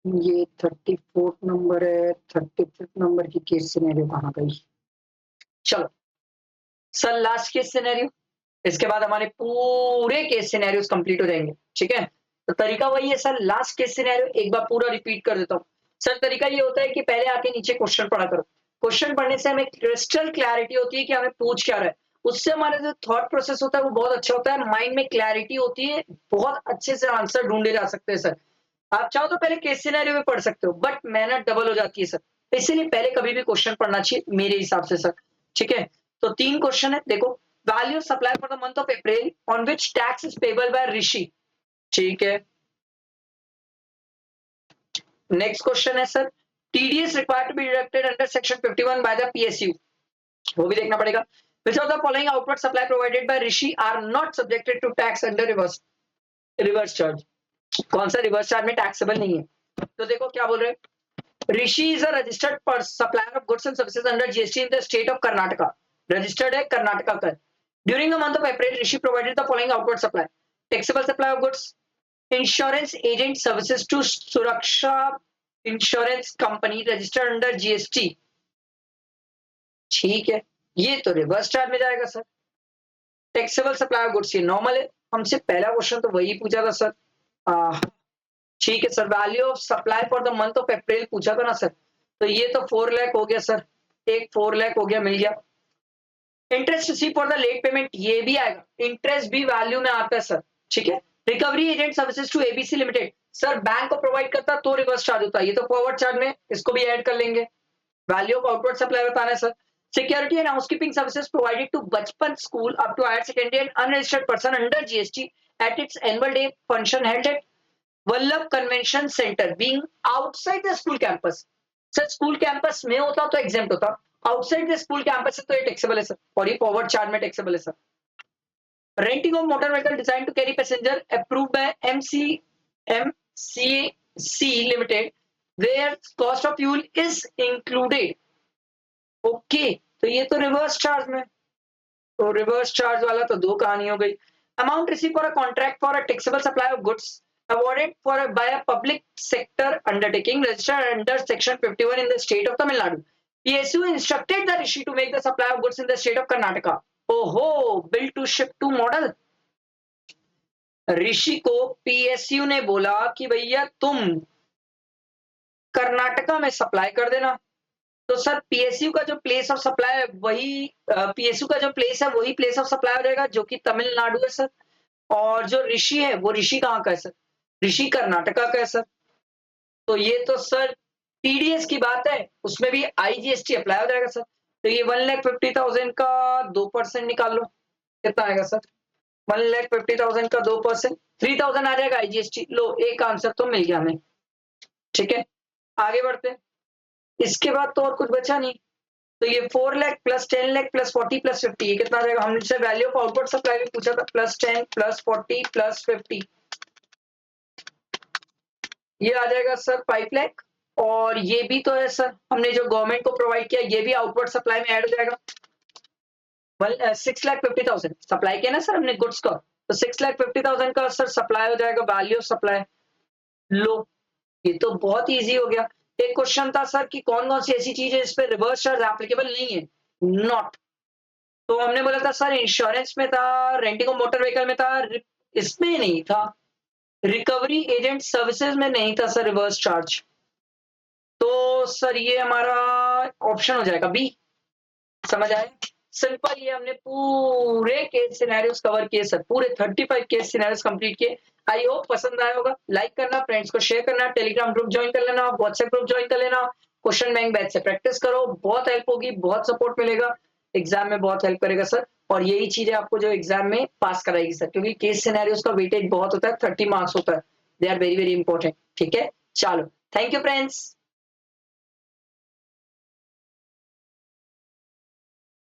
ये 34th number है, 35th number की केस सिनेरियो कहाँ गई? चलो, सर लास्ट केस सिनेरियो, इसके बाद हमारे पूरे केस सिनेरियोस कंप्लीट हो जाएंगे, ठीक है? तो तरीका वही है सर, लास्ट केस सिनेरियो एक बार पूरा रिपीट कर देता हूँ। सर तरीका ये होता है कि पहले आके नीचे क्वेश्चन पढ़ा करो। क्वेश्चन पढ़ने से हमें क्रिस्टल क्लैरिटी होती है कि हमें पूछ क्या रहा है। उससे हमारा जो थॉट प्रोसेस होता है वो बहुत अच्छा होता है, माइंड में क्लैरिटी होती है, बहुत अच्छे से आंसर ढूँढे जा सकते हैं सर। आप चाहो तो पहले केस सिनेरियो में पढ़ सकते हो, बट मेहनत डबल हो जाती है सर। इसीलिए पहले कभी भी क्वेश्चन पढ़ना चाहिए मेरे हिसाब से सर, ठीक है? तो 3 क्वेश्चन है, देखो। Value supply for the month of April on which tax is payable by Rishi, ठीक है? नेक्स्ट क्वेश्चन है sir, TDS required to be deducted under section 51 by the PSU, वो भी देखना पड़ेगा। Which of the following output supply provided by Rishi are not subjected to tax under reverse reverse charge? कौन सा reverse charge में taxable नहीं है? तो देखो क्या बोल रहे हैं, Rishi is a registered supplier of goods and services under GST in the state of Karnataka. Registered है कर्नाटका का। During the month of April, Rishi provided the following outward supply: taxable supply of goods, insurance agent services to Suraksha Insurance Company registered under GST. ठीक है, ये तो reverse charge में जाएगा sir. Taxable supply of goods ये normal है, हमसे पहला क्वेश्चन तो वही पूछा था सर। ठीक है sir, value of supply for the month of अप्रैल पूछा था ना सर, तो ये तो 4 लाख हो गया सर, एक 4 लाख हो गया, मिल गया। Interest receive for the late payment ये भी आएगा, इंटरेस्ट भी वैल्यू में आता है सर, ठीक है। Recovery agent services to ABC limited, sir bank को प्रोवाइड करता तो रिवर्स चार्ज होता है, ये तो फॉरवर्ड चार्ज में, इसको भी ऐड कर लेंगे। वैल्यू ऑफ आउटवर्ड सप्लाई बताना है sir. Security and housekeeping services provided to Bachpan school up to higher secondary and unregistered person under GST at its annual day function held at Vallabh convention centre being outside the school campus. Sir school campus में होता तो exempt होता, outside the school campus है तो ये taxable है sir, और ये फॉरवर्ड चार्ज में टैक्सेबल है sir. Renting of motor vehicle design to carry passenger approved by MCC limited where cost of fuel is included, okay. तो ये तो रिवर्स चार्ज में, तो रिवर्स चार्ज वाला तो दो कहानी हो गई। Amount receive for a contract for a taxable supply of goods awarded for by a public sector undertaking registered under section 51 in the state of Tamil Nadu. PSU instructed the Rishi to make the supply of goods in the state of Karnataka. ओहो, build to ship to model। ऋषि को PSU ने बोला कि भैया तुम कर्नाटका में supply कर देना। तो सर पीएसयू का जो प्लेस ऑफ सप्लाई है वही पीएसयू का जो प्लेस है वही प्लेस ऑफ सप्लाई हो जाएगा, जो कि तमिलनाडु है सर। और जो ऋषि है वो ऋषि कहाँ का है सर? ऋषि कर्नाटका का है सर। तो ये तो सर टीडीएस की बात है, उसमें भी आईजीएसटी अप्लाई हो जाएगा सर। तो ये 1,50,000 का 2% निकाल लो, कितना आएगा सर? 1,50,000 का 2% 3,000 आ जाएगा आईजीएसटी। लो, एक आंसर तो मिल गया हमें, ठीक है। आगे बढ़ते हैं, इसके बाद तो और कुछ बचा नहीं। तो ये 4 lakh plus 10 lakh plus 40 plus 50, ये कितना आ जाएगा? हमसे वैल्यू ऑफ आउटपुट सप्लाई भी पूछा था, प्लस 10 प्लस 40 प्लस 50, ये आ जाएगा सर 5 लाख। और ये भी तो है सर, हमने जो गवर्नमेंट को प्रोवाइड किया ये भी आउटवर्ड सप्लाई में ऐड हो जाएगा। 6,50,000 सप्लाई किया ना सर हमने गुड्स का, तो 6,50,000 का सर सप्लाई हो जाएगा, वैल्यू ऑफ सप्लाई। लो, ये तो बहुत इजी हो गया। एक क्वेश्चन था सर कि कौन कौन सी ऐसी चीज है जिस पे रिवर्स चार्ज एप्लीकेबल नहीं है, नॉट। तो हमने बोला था सर इंश्योरेंस में था, रेंटिंग ऑफ मोटर व्हीकल में था, इसमें नहीं था, रिकवरी एजेंट सर्विसेज में नहीं था सर रिवर्स चार्ज। तो सर ये हमारा ऑप्शन हो जाएगा बी। समझ आए? सिंपल, ये हमने पूरे केस सिनेरियोस कवर किए सर, पूरे 35 केस सिनेरियोस कंप्लीट किए। आई होप पसंद आया होगा। लाइक करना, फ्रेंड्स को शेयर करना, टेलीग्राम ग्रुप ज्वाइन कर लेना, व्हाट्सएप ग्रुप ज्वाइन कर लेना, क्वेश्चन बैंक बैच से प्रैक्टिस करो, बहुत हेल्प होगी, बहुत सपोर्ट मिलेगा, एग्जाम में बहुत हेल्प करेगा सर। और यही चीजें आपको जो एग्जाम में पास कराएगी सर, क्योंकि केस सिनेरियोस का वेटेज बहुत होता है, 30 मार्क्स होता है, they are very very important, ठीक है। चलो, थैंक यू फ्रेंड्स।